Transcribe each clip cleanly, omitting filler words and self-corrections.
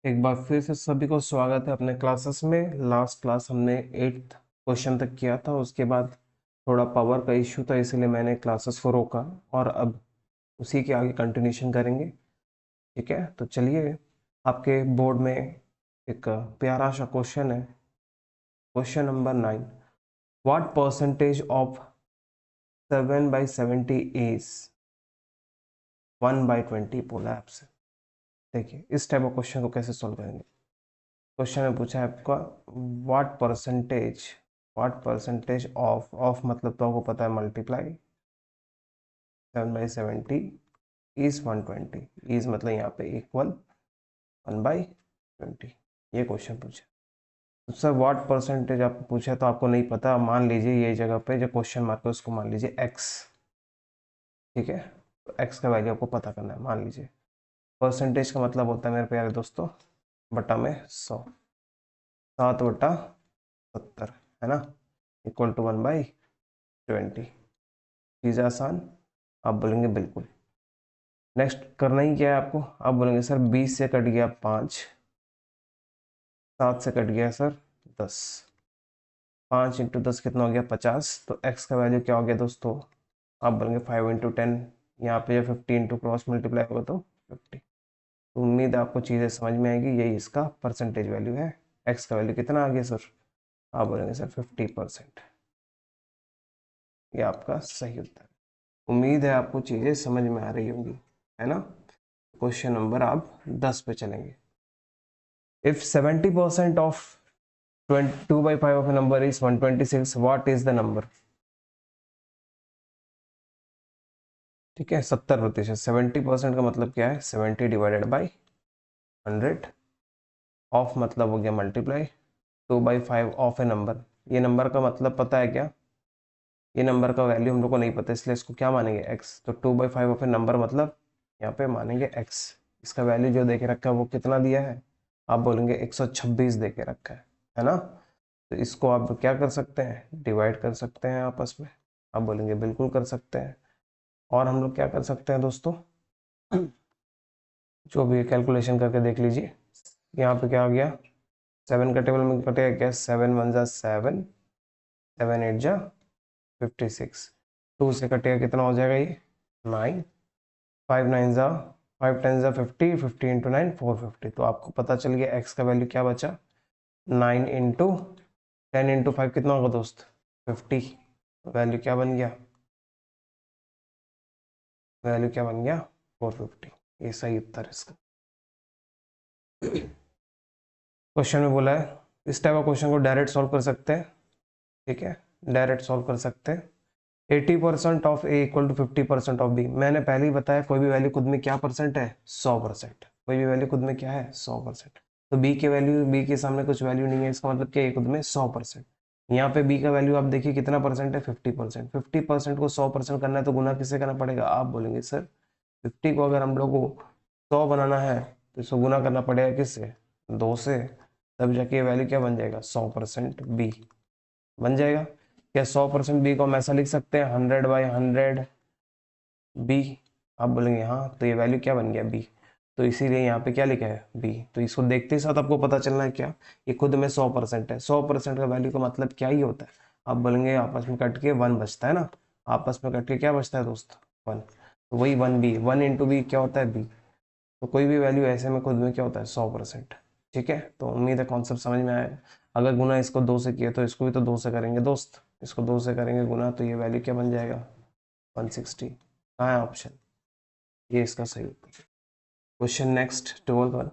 एक बार फिर से सभी को स्वागत है अपने क्लासेस में। लास्ट क्लास हमने 8th क्वेश्चन तक किया था, उसके बाद थोड़ा पावर का इश्यू था, इसीलिए मैंने क्लासेस को रोका और अब उसी के आगे कंटिन्यूशन करेंगे। ठीक है, तो चलिए, आपके बोर्ड में एक प्यारा सा क्वेश्चन है। Question number 9, what percentage of 7/70 is 1/20 बोला है आपसे। देखिए, इस टाइप ऑफ क्वेश्चन को कैसे सोल्व करेंगे। क्वेश्चन में पूछा है आपका व्हाट परसेंटेज ऑफ मतलब तो आपको पता है मल्टीप्लाई 7/70 इज 120, इज मतलब यहाँ पे इक्वल 1/20। ये क्वेश्चन पूछा। तो सर व्हाट परसेंटेज आपको पूछा है तो आपको नहीं पता, मान लीजिए ये जगह पे जो क्वेश्चन मार्क है उसको मान लीजिए एक्स। ठीक है, तो एक्स का वैल्यू आपको पता करना है। मान लीजिए परसेंटेज का मतलब होता है मेरे प्यारे दोस्तों बटा में 100, 7/70 है ना, इक्वल टू 1/20। चीज़ आसान। आप बोलेंगे बिल्कुल। नेक्स्ट करना ही क्या है आपको, आप बोलेंगे सर 20 से कट गया 5, 7 से कट गया सर 10, 5 इंटू 10 कितना हो गया 50। तो एक्स का वैल्यू क्या हो गया दोस्तों, आप बोलेंगे 5 इंटू 10, यहाँ पे जब 50 इंटू क्रॉस मल्टीप्लाई होगा तो 50। तो उम्मीद है आपको चीज़ें समझ में आएगी। यही इसका परसेंटेज वैल्यू है। एक्स का वैल्यू कितना आ गया सर, आप बोलेंगे सर 50%। ये आपका सही उत्तर है। उम्मीद है आपको चीज़ें समझ में आ रही होंगी, है ना। क्वेश्चन नंबर आप 10 पे चलेंगे। If 70% of 2/5 of A number is 126, what is the number. ठीक है, 70%। 70% का मतलब क्या है, 70 डिवाइडेड बाई 100, ऑफ मतलब हो गया मल्टीप्लाई, 2/5 ऑफ ए नंबर। ये नंबर का मतलब पता है क्या, ये नंबर का वैल्यू हम लोग को नहीं पता, इसलिए इसको क्या मानेंगे एक्स। तो 2/5 ऑफ ए नंबर मतलब यहाँ पे मानेंगे एक्स। इसका वैल्यू जो देके रखा है वो कितना दिया है, आप बोलेंगे 126 दे के रखा है ना। तो इसको आप क्या कर सकते हैं, डिवाइड कर सकते हैं आपस में। आप बोलेंगे बिल्कुल कर सकते हैं। और हम लोग क्या कर सकते हैं दोस्तों, जो भी कैलकुलेशन करके देख लीजिए। यहाँ पे क्या आ गया, 7 का टेबल में कटेगा क्या, 7 × 1 = 7, 7 × 8 = 56। 2 से कटेगा कितना हो जाएगा ये 9, 5 × 9 = 50, 50 × 9 450। तो आपको पता चल गया एक्स का वैल्यू क्या बचा, 9 × 10 × 5 कितना होगा दोस्त 50। वैल्यू क्या बन गया, वैल्यू क्या बन गया 450। ये सही उत्तर है इसका। क्वेश्चन में बोला है इस टाइप ऑफ क्वेश्चन को डायरेक्ट सॉल्व कर सकते हैं। ठीक है, डायरेक्ट सॉल्व कर सकते हैं। 80% of A equal to 50% of B. मैंने पहले ही बताया कोई भी वैल्यू खुद में क्या परसेंट है, 100%। कोई भी वैल्यू खुद में क्या है 100%। तो बी के वैल्यू, बी के सामने कुछ वैल्यू नहीं है, इसका मतलब क्या है खुद में 100%। यहाँ पे बी का वैल्यू आप देखिए कितना परसेंट है 50%। 50% को 100% करना है तो गुना किससे करना पड़ेगा, आप बोलेंगे सर 50 को अगर हम लोग को 100 बनाना है तो इसको गुना करना पड़ेगा किससे, 2 से। तब जाके ये वैल्यू क्या बन जाएगा 100% बी बन जाएगा। क्या 100% बी को हम ऐसा लिख सकते हैं 100/100 बी, आप बोलेंगे हाँ, तो ये वैल्यू क्या बन गया बी। तो इसीलिए यहाँ पे क्या लिखा है बी। तो इसको देखते ही साथ आपको पता चलना है क्या, ये खुद में 100% है। 100% का वैल्यू का मतलब क्या ही होता है, आप बोलेंगे आपस में कट के 1 बचता है ना, आपस में कट के क्या बचता है दोस्त 1। तो वही 1 बी, 1 × बी क्या होता है बी। तो कोई भी वैल्यू ऐसे में खुद में क्या होता है 100%। ठीक है, तो उम्मीद है कॉन्सेप्ट समझ में आया। अगर गुना इसको 2 से किया तो इसको भी तो 2 से करेंगे दोस्त, इसको 2 से करेंगे गुना, तो ये वैल्यू क्या बन जाएगा 160। कहाँ है ऑप्शन, ये इसका सही उत्तर। Question next 12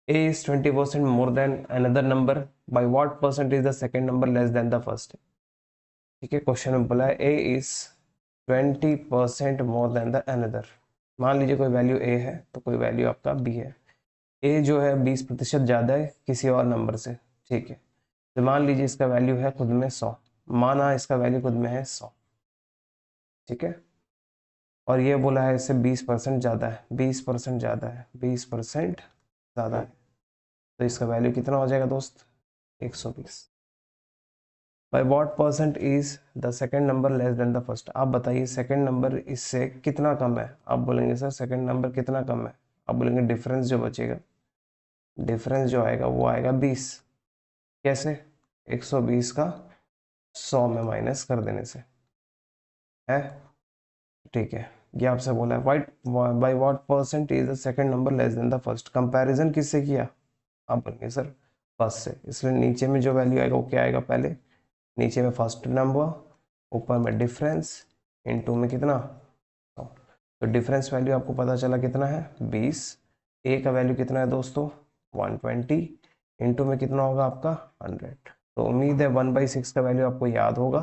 A is 20% more than another number, by what percent is the second number less than the first. ठीक है, क्वेश्चन में बोला है A is 20% more than the another. मान लीजिए कोई वैल्यू ए है तो कोई वैल्यू आपका बी है। ए जो है 20% ज़्यादा है किसी और नंबर से। ठीक है, तो मान लीजिए इसका वैल्यू है खुद में 100, माना इसका वैल्यू खुद में है 100। ठीक है, और ये बोला है इससे 20% ज़्यादा है, 20% ज़्यादा है, 20% ज़्यादा है। तो इसका वैल्यू कितना हो जाएगा दोस्त 120। By what percent is the second number less than the first. आप बताइए सेकेंड नंबर इससे कितना कम है, आप बोलेंगे सर सेकेंड नंबर कितना कम है, आप बोलेंगे डिफरेंस जो बचेगा डिफरेंस जो आएगा वो आएगा 20। कैसे? 120 का 100 में माइनस कर देने से है। ठीक है, ये आपसे बोला है white by what percent is the second number less than the first. Comparison किससे किया? आप बोलेंगे सर फर्स्ट से, इसलिए नीचे में जो वैल्यू आएगा वो क्या आएगा? पहले नीचे में फर्स्ट नंबर, ऊपर में डिफरेंस, इनटू में कितना? तो डिफरेंस वैल्यू आपको पता चला कितना है? 20। ए का वैल्यू कितना है दोस्तों? 120। इनटू में कितना होगा आपका? 100। तो उम्मीद है 1/6 का वैल्यू आपको याद होगा।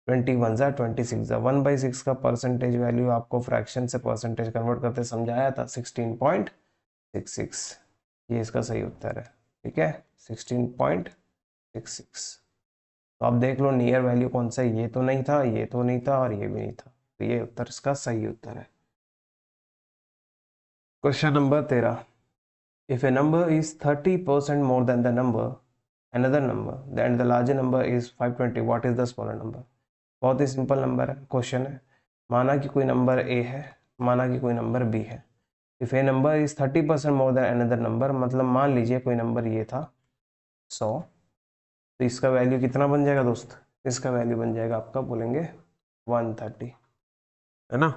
21 ज़ा 26 ज़ा 1/6 का परसेंटेज वैल्यू आपको फ्रैक्शन से परसेंटेज कन्वर्ट करते समझाया था 16.66। ये इसका सही उत्तर है। ठीक है, 16.66। तो आप देख लो नियर वैल्यू कौन सा है, ये तो नहीं था, ये तो नहीं था, और ये भी नहीं था, तो ये उत्तर इसका सही उत्तर है। Question number 13, if A number is 30% more than the number another number then the larger number is 520, what is the smaller number? बहुत ही सिंपल नंबर है, क्वेश्चन है। माना कि कोई नंबर ए है, माना कि कोई नंबर बी है। If A number is 30% more than another number, मतलब मान लीजिए कोई नंबर ये था 100, तो इसका वैल्यू कितना बन जाएगा दोस्त? इसका वैल्यू बन जाएगा आपका, बोलेंगे 130, है ना।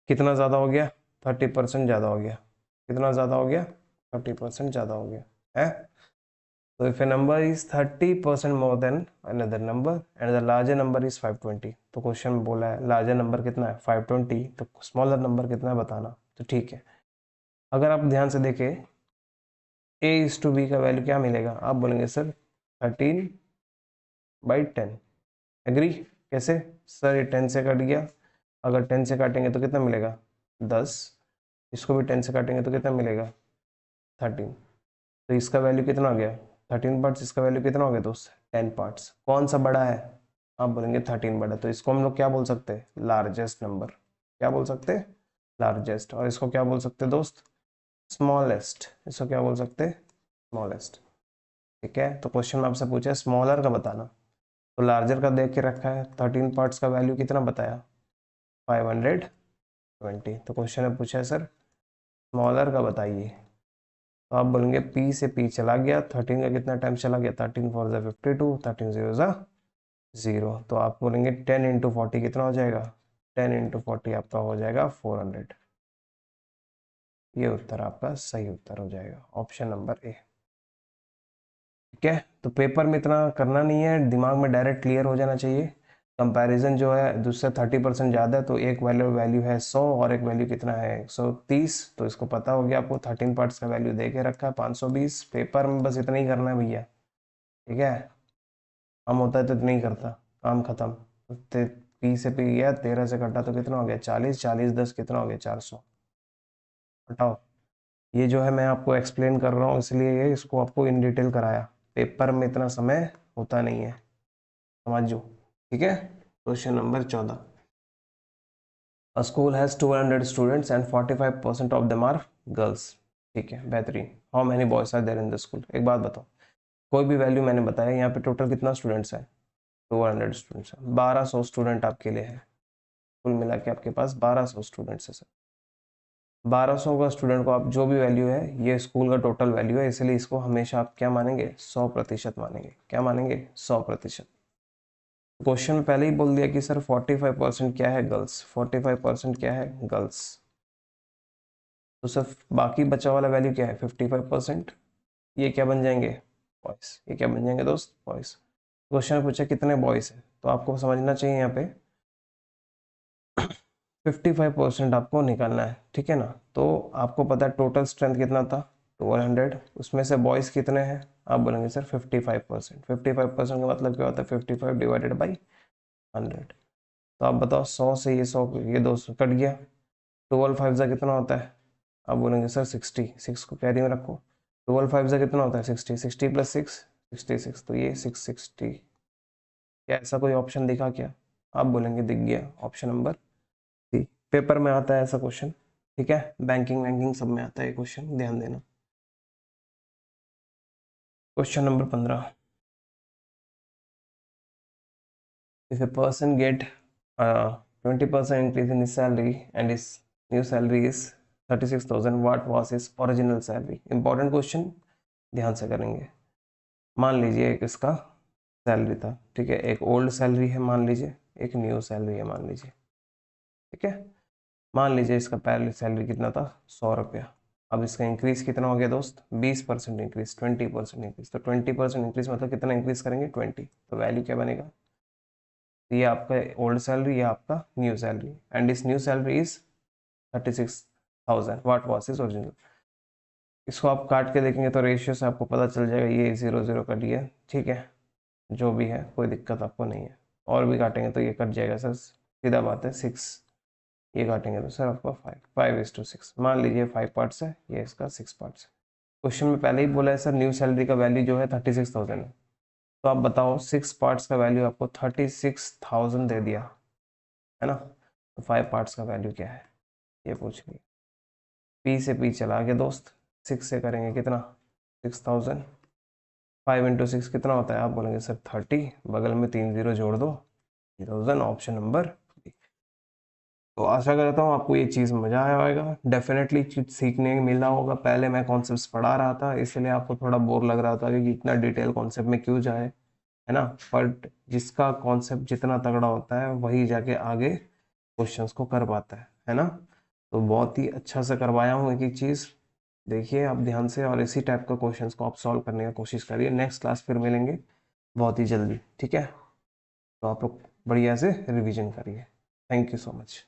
कितना ज़्यादा हो गया? 30% ज़्यादा हो गया। कितना ज़्यादा हो गया? 30% ज़्यादा हो गया है। तो if A number is 30% more than another number and the larger number is 520, तो क्वेश्चन में बोला है लार्जर नंबर कितना है? 520, तो स्मॉलर नंबर कितना है बताना। तो ठीक है, अगर आप ध्यान से देखें ए इज टू बी का वैल्यू क्या मिलेगा? आप बोलेंगे सर 13/10। एग्री? कैसे सर? ये 10 से कट गया, अगर 10 से काटेंगे तो कितना मिलेगा? 10। इसको भी 10 से काटेंगे तो कितना मिलेगा? 13। तो इसका वैल्यू कितना हो गया? 13 पार्ट्स। इसका वैल्यू कितना हो गया दोस्त? 10 पार्ट्स। कौन सा बड़ा है? आप बोलेंगे 13 बड़ा। तो इसको हम लोग क्या बोल सकते हैं? Largest number. क्या बोल सकते हैं? लार्जेस्ट। और इसको क्या बोल सकते हैं दोस्त? स्मॉलेस्ट। इसको क्या बोल सकते हैं? स्मॉलेस्ट। ठीक है, तो क्वेश्चन में आपसे पूछा है स्मॉलर का बताना, तो लार्जर का देख के रखा है। 13 पार्ट्स का वैल्यू कितना बताया? 520। तो क्वेश्चन में पूछा है सर स्मॉलर का बताइए, तो आप बोलेंगे पी से पी चला गया, 13 का कितना टाइम चला गया? 13 4 ज़ा 52, 13 0 ज़ा 0। तो आप बोलेंगे 10 इंटू 40 कितना हो जाएगा? 10 इंटू 40 आपका हो जाएगा 400। ये उत्तर आपका सही उत्तर हो जाएगा, ऑप्शन नंबर ए। ठीक है, तो पेपर में इतना करना नहीं है, दिमाग में डायरेक्ट क्लियर हो जाना चाहिए। कंपैरिजन जो है दूसरे 30% ज़्यादा है, तो एक वैल्यू है 100 और एक वैल्यू कितना है 130। तो इसको पता हो गया आपको, 13 पार्ट्स का वैल्यू दे के रखा है 520। पेपर में बस इतना ही करना है भैया। ठीक है, हम होता है तो इतना ही करता, काम खत्म। पी से पी गया, 13 से कटा तो कितना हो गया? 40। 40 10 कितना हो गया? 400। हटाओ। ये जो है मैं आपको एक्सप्लेन कर रहा हूँ, इसलिए ये इसको आपको इन डिटेल कराया। पेपर में इतना समय होता नहीं है, समझो। ठीक है, question number 14, A school has 200 students and 45% of them are girls। ठीक है, बेहतरीन। How many boys are there in the school? एक बात बताओ, कोई भी वैल्यू मैंने बताया, यहाँ पे टोटल कितना स्टूडेंट्स है? 200 स्टूडेंट्स है। 1200 स्टूडेंट आपके लिए है, कुल मिला के आपके पास 1200 स्टूडेंट्स है सर। 1200 का स्टूडेंट को आप जो भी वैल्यू है, ये स्कूल का टोटल वैल्यू है, इसलिए इसको हमेशा आप क्या मानेंगे? 100% मानेंगे। क्या मानेंगे? 100%। क्वेश्चन में पहले ही बोल दिया कि सर 45% क्या है? गर्ल्स। 45% क्या है? गर्ल्स। तो सर बाकी बचा वाला वैल्यू क्या है? 55%। ये क्या बन जाएंगे? बॉयस। ये क्या बन जाएंगे दोस्त? बॉयस। क्वेश्चन में पूछा कितने बॉयस हैं, तो आपको समझना चाहिए यहाँ पे 55% आपको निकालना है। ठीक है ना। तो आपको पता है टोटल स्ट्रेंथ कितना था? 1200। उसमें से बॉयज कितने हैं? आप बोलेंगे सर 55%। 55% का मतलब क्या होता है? 55 डिवाइडेड बाई 100। तो आप बताओ 100 से ये 100, ये 200 कट गया, 12 5 जा कितना होता है? आप बोलेंगे सर 60। 6 को कैरी में रखो। 12 5 जा कितना होता है? 60। 60 प्लस 6 66। तो ये 660। क्या ऐसा कोई ऑप्शन दिखा क्या? आप बोलेंगे दिख गया, ऑप्शन नंबर सी। पेपर में आता है ऐसा क्वेश्चन। ठीक है, बैंकिंग वैंकिंग सब में आता है क्वेश्चन, ध्यान देना। Question number 15, if a person get 20% increase in his salary and his new salary is 36,000, what was his original salary? Important question, ध्यान से करेंगे। मान लीजिए एक इसका सैलरी था, ठीक है, एक ओल्ड सैलरी है मान लीजिए, एक न्यू सैलरी है मान लीजिए, ठीक है। मान लीजिए इसका पहले सैलरी कितना था, 100 रुपया। अब इसका इंक्रीज कितना हो गया दोस्त, 20% इंक्रीज, 20% इंक्रीज। तो 20% इंक्रीज मतलब कितना इंक्रीज करेंगे, 20। तो वैल्यू क्या बनेगा, ये आपका ओल्ड सैलरी, ये आपका न्यू सैलरी, एंड इस new salary is 36,000 what was is original. इसको आप काट के देखेंगे तो रेशियो से आपको पता चल जाएगा, ये 0 0 कट गया, ठीक है। जो भी है कोई दिक्कत आपको नहीं है। और भी काटेंगे तो ये कट जाएगा सर, सीधा बात है 6। ये काटेंगे तो सर आपका 5:6। मान लीजिए 5 पार्ट्स है, ये इसका 6 पार्ट्स है। क्वेश्चन में पहले ही बोला है सर न्यू सैलरी का वैल्यू जो है 36,000 है। तो आप बताओ 6 पार्ट्स का वैल्यू आपको 36,000 दे दिया है ना, तो 5 पार्ट्स का वैल्यू क्या है ये पूछ लिया। पी से पी चला गया दोस्त, 6 से करेंगे कितना, 6,000। 5 × 6 कितना होता है, आप बोलेंगे सर 30, बगल में 3 0 जोड़ दो, 3,000। Option number B. तो आशा करता हूँ आपको ये चीज़ मजा आया होगा, डेफिनेटली चीज सीखने मिला होगा। पहले मैं कॉन्सेप्ट्स पढ़ा रहा था इसलिए आपको थोड़ा बोर लग रहा था कि इतना डिटेल कॉन्सेप्ट में क्यों जाए, है ना। बट जिसका कॉन्सेप्ट जितना तगड़ा होता है वही जाके आगे क्वेश्चंस को कर पाता है ना। तो बहुत ही अच्छा से करवाया हूँ एक एक चीज़, देखिए आप ध्यान से, और इसी टाइप का क्वेश्चंस को आप सॉल्व करने का कोशिश करिए। नेक्स्ट क्लास फिर मिलेंगे बहुत ही जल्दी, ठीक है। तो आप लोग बढ़िया से रिवीजन करिए। Thank you so much.